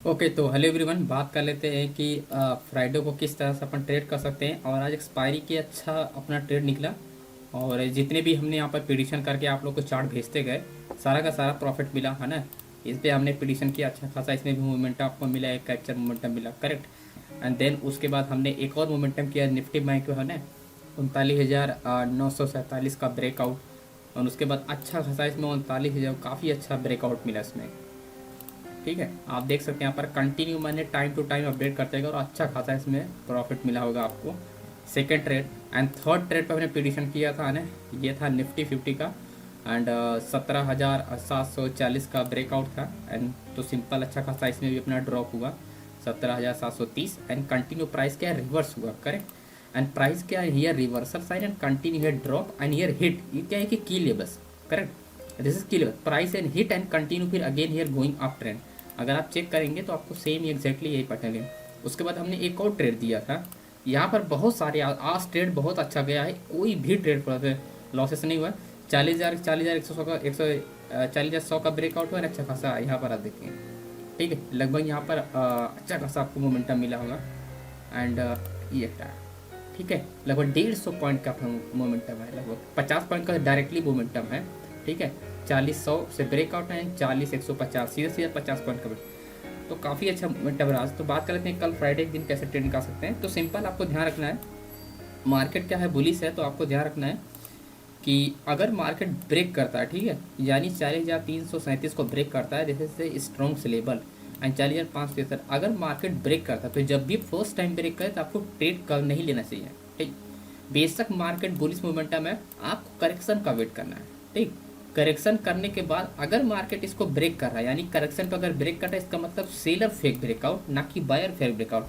Okay तो hello everyone, बात कर लेते हैं कि फ्राइडे को किस तरह से अपन ट्रेड कर सकते हैं। और आज एक्सपायरी की अच्छा अपना ट्रेड निकला और जितने भी हमने यहाँ पर पिटिशन करके आप लोग को चार्ट भेजते गए, सारा का सारा प्रॉफिट मिला है ना। इस पे हमने पिटिशन किया अच्छा खासा, इसमें भी मोमेंटम आपको मिला, एक कैप्चर मोमेंटम मिला, करेक्ट। एंड देन उसके बाद हमने एक और मोमेंटम किया निफ्टी बैंक है ना, 39,947 का ब्रेकआउट। और उसके बाद अच्छा खासा इसमें 39,000 काफ़ी अच्छा ब्रेकआउट मिला इसमें। ठीक है, आप देख सकते हैं यहाँ पर कंटिन्यू मैंने टाइम टू टाइम अपडेट करते गए और अच्छा खासा इसमें प्रॉफिट मिला होगा आपको। Second trade and third trade पर हमने पिटिशन किया था ना, ये था निफ्टी 50 का एंड 17,740 का ब्रेकआउट था। एंड तो सिंपल अच्छा खासा इसमें भी अपना ड्रॉप हुआ 17,730 एंड कंटिन्यू प्राइस क्या रिवर्स हुआ, करेक्ट। एंड प्राइस क्या है here reversal sign and continue here drop and here hit. ये क्या है कि key levels, correct. This is key level price and hit and continue फिर again here going up trend. अगर आप चेक करेंगे तो आपको सेम एग्जैक्टली यही पैटर्न है। उसके बाद हमने एक और ट्रेड दिया था यहाँ पर, बहुत सारे आज ट्रेड बहुत अच्छा गया है, कोई भी ट्रेड पर लॉसेस नहीं हुआ। 40,100 का 40,100 का ब्रेकआउट हुआ, अच्छा खासा यहाँ पर आप देखें। ठीक है, लगभग यहाँ पर अच्छा खासा आपको मोमेंटम मिला होगा। एंड ये था, ठीक है, लगभग 150 पॉइंट का मोमेंटम है, लगभग 50 पॉइंट का डायरेक्टली मोमेंटम है। ठीक है, 40,100 से ब्रेकआउट है, 40,150 सीधे सीधे 50 पॉइंट का। तो काफ़ी अच्छा मोमेंटम रहा। तो बात कर लेते हैं कल फ्राइडे के दिन कैसे ट्रेड कर सकते हैं। तो सिंपल आपको ध्यान रखना है, मार्केट क्या है बुलिश है, तो आपको ध्यान रखना है कि अगर मार्केट ब्रेक करता है, ठीक है, यानी 40,337 को ब्रेक करता है, जैसे से स्ट्रॉन्ग से लेवल एंड 40,573, अगर मार्केट ब्रेक करता है तो जब भी फर्स्ट टाइम ब्रेक करे तो आपको ट्रेड कर नहीं लेना चाहिए। ठीक, बेशक मार्केट बुलिश मोमेंटम है, आपको करेक्शन का वेट करना है। ठीक, करेक्शन करने के बाद अगर मार्केट इसको ब्रेक कर रहा है, यानी करेक्शन पर अगर ब्रेक कर रहा है, इसका मतलब सेलर फेक ब्रेकआउट, ना कि बायर फेक ब्रेकआउट।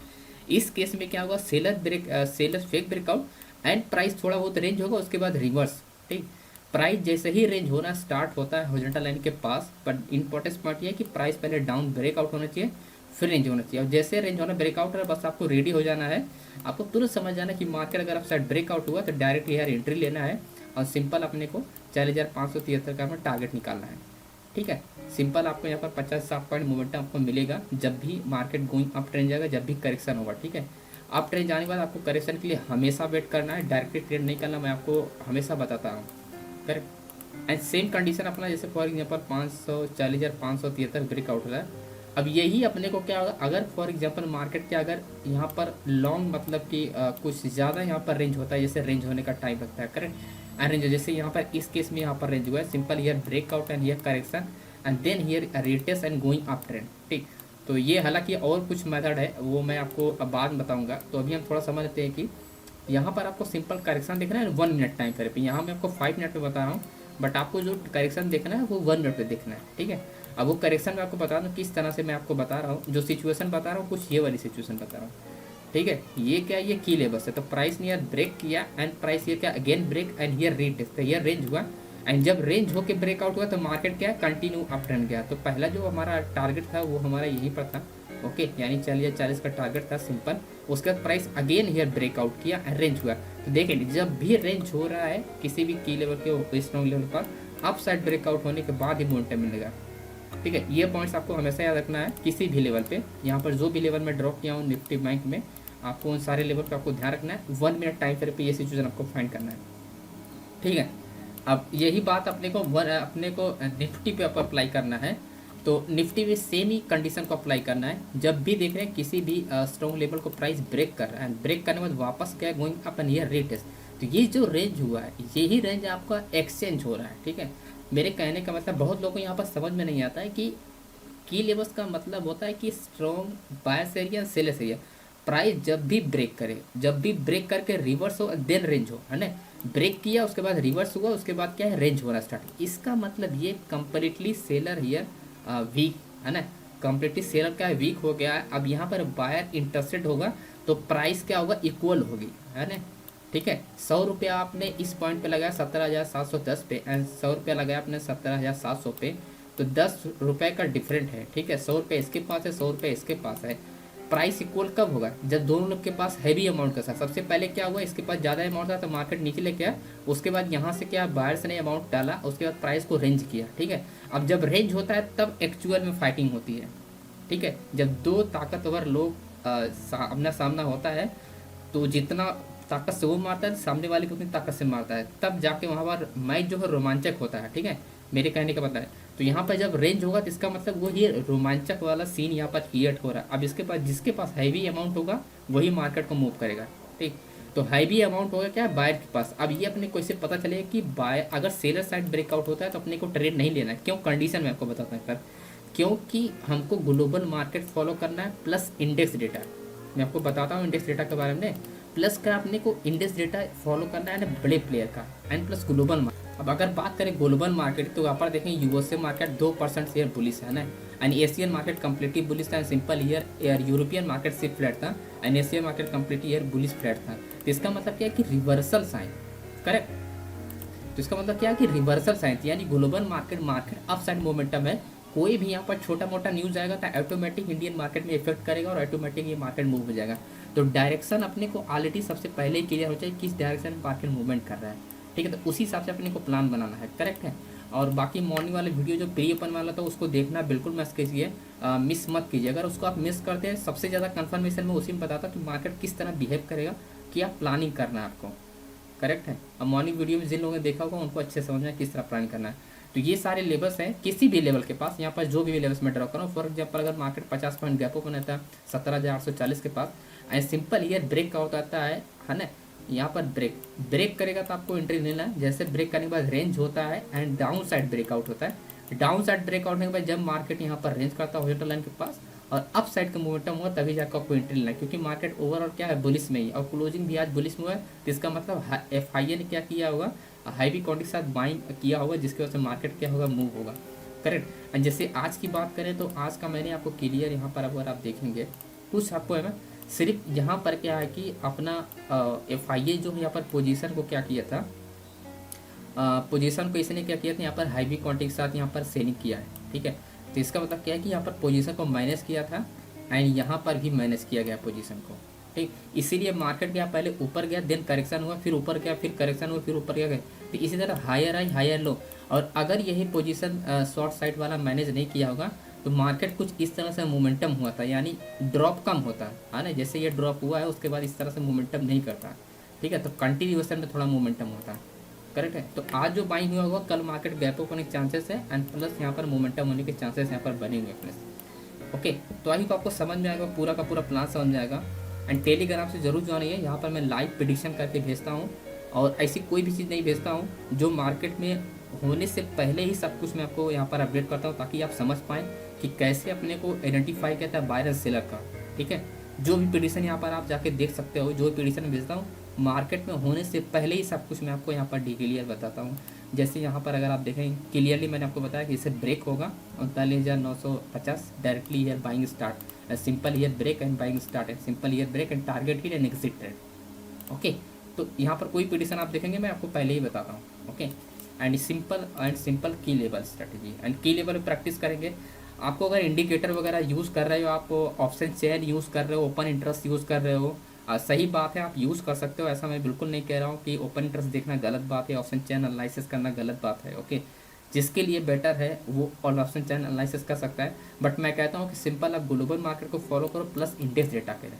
इस केस में क्या होगा, seller fake breakout and price थोड़ा बहुत रेंज होगा, उसके बाद रिवर्स। ठीक, प्राइस जैसे ही रेंज होना स्टार्ट होता है हॉरिजॉन्टल लाइन के पास, पर इंपॉर्टेंट पॉइंट ये है कि प्राइस पहले डाउन ब्रेकआउट होना चाहिए, फिर रेंज होना चाहिए। और जैसे रेंज होना ब्रेकआउट है, बस आपको रेडी हो जाना है। आपको तुरंत समझ जाना कि मार्केट अगर आप साइड ब्रेकआउट हुआ तो डायरेक्टली यार एंट्री लेना है और सिंपल अपने को 40,573 का हमें टारगेट निकालना है। ठीक है, सिंपल आपको यहाँ पर 50-60 पॉइंट मोमेंटम आपको मिलेगा जब भी मार्केट गोइंग अप ट्रेंड जाएगा, जब भी करेक्शन होगा। ठीक है, अप ट्रेंड जाने के बाद आपको करेक्शन के लिए हमेशा वेट करना है, डायरेक्टली ट्रेड नहीं करना, मैं आपको हमेशा बताता हूँ, करेक्ट। एंड सेम कंडीशन अपना, जैसे फॉर एग्जाम्पल 40,573 ब्रेकआउट हो रहा है। अब यही अपने को क्या होगा, अगर फॉर एग्जांपल मार्केट के अगर यहाँ पर लॉन्ग मतलब कि कुछ ज़्यादा यहाँ पर रेंज होता है, जैसे रेंज होने का टाइम लगता है, करेक्ट। एंड रेंज जैसे यहाँ पर इस केस में यहाँ पर रेंज हुआ है, simple here breakout and here correction and then here retest and going up trend. ठीक, तो ये हालांकि और कुछ मेथड है, वो मैं आपको अब बाद में बताऊँगा। तो अभी हम थोड़ा समझ लेते हैं कि यहाँ पर आपको सिंपल करेक्शन देखना है 1 मिनट टाइम फ्रेम पे। यहाँ मैं आपको 5 मिनट में बता रहा हूँ, बट आपको जो करेक्शन देखना है वो 1 मिनट पे देखना है। ठीक है, अब वो करेक्शन में आपको बता दूँ किस तरह से मैं आपको बता रहा हूँ, जो सिचुएशन बता रहा हूँ कुछ ये वाली सिचुएशन बता रहा हूँ। ठीक है, ये क्या, ये की लेवल्स है। तो प्राइस ने यार ब्रेक किया एंड प्राइस ये क्या again break and here retest, तो हियर रेंज हुआ एंड जब रेंज होकर ब्रेकआउट हुआ तो मार्केट क्या कंटिन्यू अप ट्रेंड गया। तो पहला जो हमारा टारगेट था वो हमारा यहीं पर था, ओके, यानी 40,040 का टारगेट था सिंपल। उसके बाद प्राइस अगेन हियर ब्रेकआउट किया एंड रेंज हुआ। तो देखिए जब भी रेंज हो रहा है किसी भी की लेवल के स्ट्रॉन्ग लेवल पर, अप साइड ब्रेकआउट होने के बाद ही मोमेंटम मिलेगा। ठीक है, ये पॉइंट्स आपको हमेशा याद रखना है किसी भी लेवल पे। यहाँ पर जो भी लेवल में ड्रॉप किया हूँ निफ्टी बैंक में, आपको उन सारे लेवल पे आपको ध्यान रखना है। 1 मिनट टाइम फ्रेम पे ये सिचुएशन आपको फाइंड करना है। ठीक है, अब यही बात अपने को निफ्टी पे अप्लाई करना है। तो निफ्टी में सेम ही कंडीशन को अप्लाई करना है। जब भी देख रहे हैं किसी भी स्ट्रॉन्ग लेवल को प्राइस ब्रेक कर रहा है, ब्रेक करने के बाद वापस क्या going up and here retest, तो ये जो रेंज हुआ है यही रेंज आपका एक्सचेंज हो रहा है। ठीक है, मेरे कहने का मतलब बहुत लोगों को यहाँ पर समझ में नहीं आता है कि की लेवल्स का मतलब होता है कि strong buyers area sellers area. Price जब भी ब्रेक करे, जब भी ब्रेक करके रिवर्स हो देन रेंज हो, है ना। ब्रेक किया उसके बाद रिवर्स हुआ, उसके बाद क्या है रेंज होना स्टार्ट। इसका मतलब ये कंप्लीटली सेलर हियर वीक, है ना, कंप्लीटली सेलर क्या है वीक हो गया है। अब यहाँ पर बायर इंटरेस्टेड होगा तो प्राइस क्या होगा इक्वल होगी, है ना। ठीक है, 100 रुपया आपने इस पॉइंट पे लगाया 17,710 पे एंड 100 रुपया लगाया आपने 17,700 पे, तो 10 रुपये का डिफरेंट है। ठीक है, 100 रुपये इसके पास है, 100 रुपये इसके पास है। प्राइस इक्वल कब होगा, जब दोनों लोग के पास हैवी अमाउंट का था। सबसे पहले क्या हुआ, इसके पास ज़्यादा अमाउंट था तो मार्केट नीचे लेके आया, उसके बाद यहाँ से क्या बायर्स ने अमाउंट डाला, उसके बाद प्राइस को रेंज किया। ठीक है, अब जब रेंज होता है तब एक्चुअल में फाइटिंग होती है। ठीक है, जब दो ताकतवर लोग आमना सामना होता है तो जितना ताकत से वो मारता है सामने वाले को उतनी ताकत से मारता है, तब जाके वहाँ पर मैच जो है रोमांचक होता है। ठीक है, मेरे कहने का मतलब है। तो यहाँ पर जब रेंज होगा तो इसका मतलब वो ये रोमांचक वाला सीन यहाँ पर क्रिएट हो रहा है। अब इसके पास जिसके पास हैवी अमाउंट होगा वही मार्केट को मूव करेगा। ठीक, तो हैवी अमाउंट होगा क्या, बायर के पास। अब ये अपने को इससे पता चलेगा कि बाय अगर सेलर साइड ब्रेकआउट होता है तो अपने को ट्रेड नहीं लेना है। क्यों, कंडीशन मैं आपको बताता हूँ सर। क्योंकि हमको ग्लोबल मार्केट फॉलो करना है प्लस इंडेक्स डेटा। मैं आपको बताता हूँ इंडेक्स डेटा के बारे में। प्लस का अपने को इंडेक्स डेटा फॉलो करना है ना बड़े प्लेयर का, एंड प्लस ग्लोबल मार्केट। अब अगर बात करें ग्लोबल मार्केट तो यहाँ पर देखें यूएसए मार्केट 2% शेयर बुलिश है ना, and Asian market completely bullish था, सिंपल ईयर यूरोपियन मार्केट सिर्फ फ्लैट था, and Asian market completely year bullish flat था। तो इसका मतलब क्या है कि रिवर्सल साइन, करेक्ट। तो इसका मतलब क्या है कि रिवर्सल साइन, यानी global market up side momentum है। कोई भी यहाँ पर छोटा मोटा न्यूज आएगा तो ऑटोमेटिक इंडियन मार्केट में इफेक्ट करेगा और ऑटोमेटिक ये मार्केट मूव हो जाएगा। तो डायरेक्शन अपने को ऑलरेडी सबसे पहले ही क्लियर हो जाए किस डायरेक्शन में मार्केट मूवमेंट कर रहा है। ठीक है, तो उसी हिसाब से अपने को प्लान बनाना है, करेक्ट है। और बाकी मॉर्निंग वाले वीडियो जो प्री ओपन वाला था उसको देखना बिल्कुल मत कीजिए, मिस मत कीजिए। अगर उसको आप मिस करते हैं, सबसे ज़्यादा कंफर्मेशन में उसी में बताता कि मार्केट किस तरह बिहेव करेगा, क्या प्लानिंग करना है आपको, करेक्ट है। अब मॉर्निंग वीडियो में जिन लोगों ने देखा होगा उनको अच्छे समझ में किस तरह प्लानिंग करना है। तो ये सारे लेवल्स हैं किसी भी लेवल के पास, यहाँ पर जो भी लेवल्स में ड्रॉ करूँ। फॉर एग्जाम्पल अगर मार्केट 50 पॉइंट गैप ओपन रहता है 17,840 के पास, and simple here break out आता है ना, यहाँ पर ब्रेक करेगा तो आपको एंट्री लेना है। जैसे ब्रेक करने के बाद रेंज होता है एंड डाउन साइड ब्रेकआउट होता है। डाउन साइड ब्रेकआउट होने के बाद जब मार्केट यहाँ पर रेंज करता है हॉरिजॉन्टल लाइन के पास और अप साइड का मोमेंटम हुआ तभी जाकर आपको एंट्री लेना है, क्योंकि मार्केट ओवरऑल क्या है, बुलिश में ही, और क्लोजिंग भी आज बुलिश में हुआ है। तो इसका मतलब FIA ने क्या किया होगा, हाई क्वांटिटी के साथ बाइंग किया होगा, जिसकी वजह से मार्केट क्या होगा, मूव होगा, करेक्ट। एंड जैसे आज की बात करें तो आज का मैंने आपको क्लियर यहाँ पर अगर आप देखेंगे कुछ आपको है ना, सिर्फ यहाँ पर क्या है कि अपना FIA जो है यहाँ पर पोजीशन को क्या किया था, पोजीशन को इसने क्या किया था, यहाँ पर हाई क्वांटिटी के साथ यहाँ पर सेलिंग किया है। ठीक है, तो इसका मतलब क्या है कि यहाँ पर पोजीशन को माइनस किया था एंड यहाँ पर भी माइनस किया गया पोजीशन को। ठीक, इसीलिए मार्केट गया पहले ऊपर गया, देन करेक्शन हुआ, फिर ऊपर गया, फिर करेक्शन हुआ, फिर ऊपर गया। तो इसी तरह हायर आई हायर लो, और अगर यही पोजीशन शॉर्ट साइड वाला मैनेज नहीं किया होगा तो मार्केट कुछ इस तरह से मोमेंटम हुआ था, यानी ड्रॉप कम होता है ना। जैसे ये ड्रॉप हुआ है उसके बाद इस तरह से मोमेंटम नहीं करता। ठीक है, तो कंटिन्यूएशन में थोड़ा मोमेंटम होता है, करेक्ट है। तो आज जो बाइंग हुआ होगा कल मार्केट गैप अप होने के चांसेस है, एंड प्लस यहाँ पर मोमेंटम होने के चांसेस यहाँ पर बने हुए प्लस। ओके, तो आई होप आपको समझ में आएगा, पूरा का पूरा प्लान समझ में आएगा। एंड टेलीग्राम से जरूर ज्वाइन है, यहाँ पर मैं लाइव प्रेडिक्शन करके भेजता हूँ, और ऐसी कोई भी चीज़ नहीं भेजता हूँ जो मार्केट में होने से पहले ही सब कुछ मैं आपको यहाँ पर अपडेट करता हूँ, ताकि आप समझ पाएँ कि कैसे अपने को आइडेंटिफाई करता है बायर एंड सेलर का। ठीक है, जो भी प्रेडिक्शन यहाँ पर आप जाके देख सकते हो, जो भी प्रेडिक्शन मैं भेजता हूँ मार्केट में होने से पहले ही सब कुछ मैं आपको यहाँ पर क्लियर बताता हूँ। जैसे यहाँ पर अगर आप देखें क्लियरली मैंने आपको बताया कि इसे ब्रेक होगा 39,950, directly here buying start, simple here break and buying start है, simple here break and target hit and exit trade. Okay, तो यहाँ पर कोई प्रेडिक्शन आप देखेंगे मैं आपको पहले ही बताता हूँ। ओके, एंड सिंपल की लेवल स्ट्रेटेजी एंड की लेवल प्रैक्टिस करेंगे। आपको अगर इंडिकेटर वगैरह यूज़ कर रहे हो, आप ऑप्शन चेन यूज़ कर रहे हो, ओपन इंटरेस्ट यूज़ कर रहे हो, सही बात है, आप यूज़ कर सकते हो। ऐसा मैं बिल्कुल नहीं कह रहा हूँ कि ओपन इंटरेस्ट देखना गलत बात है, ऑप्शन चेन एनालिसिस करना गलत बात है। ओके, जिसके लिए बेटर है वो ऑप्शन चेन एनालिसिस कर सकता है, बट मैं कहता हूँ कि सिंपल आप ग्लोबल मार्केट को फॉलो करो प्लस इंडेक्स डेटा करें।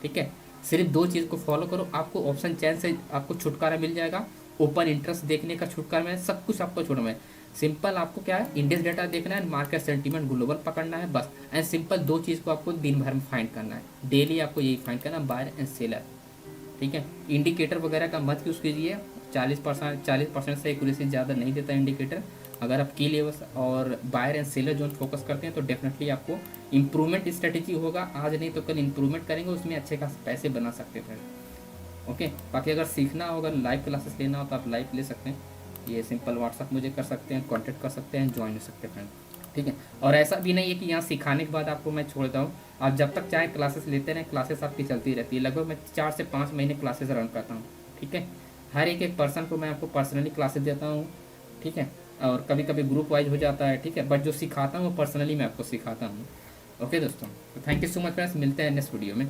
ठीक है, सिर्फ दो चीज़ को फॉलो करो, आपको ऑप्शन चेन से आपको छुटकारा मिल जाएगा, ओपन इंटरेस्ट देखने का छुटकारा मिले, सब कुछ आपको छूट में। सिंपल आपको क्या है, इंडेक्स डेटा देखना है, मार्केट सेंटीमेंट ग्लोबल पकड़ना है बस। एंड सिंपल दो चीज़ को आपको दिन भर में फाइंड करना है, डेली आपको यही फाइंड करना है, बायर एंड सेलर। ठीक है, इंडिकेटर वगैरह का मत यूज़ कीजिए, 40% से एक्यूरेसी ज़्यादा नहीं देता इंडिकेटर। अगर आप की लेवल्स और buyer and seller zone focus करते हैं तो डेफिनेटली आपको इंप्रूवमेंट स्ट्रेटेजी होगा, आज नहीं तो कल इंप्रूवमेंट करेंगे, उसमें अच्छे खास पैसे बना सकते हैं। ओके, बाकी अगर सीखना हो, अगर लाइव क्लासेस लेना हो तो आप लाइव ले सकते हैं, ये सिंपल व्हाट्सअप मुझे कर सकते हैं, कांटेक्ट कर सकते हैं, ज्वाइन हो सकते हैं। ठीक है, और ऐसा भी नहीं है कि यहाँ सिखाने के बाद आपको मैं छोड़ता हूँ, आप जब तक चाहे क्लासेस लेते रहें, क्लासेस आपकी चलती रहती है। लगभग मैं 4 से 5 महीने क्लासेस रन करता हूँ। ठीक है, हर एक पर्सन को मैं आपको पर्सनली क्लासेस देता हूँ। ठीक है, और कभी कभी ग्रुप वाइज हो जाता है। ठीक है, बट जो सिखाता हूँ वो पर्सनली मैं आपको सिखाता हूँ। ओके दोस्तों, तो thank you so much friends, मिलते हैं नेक्स्ट वीडियो में।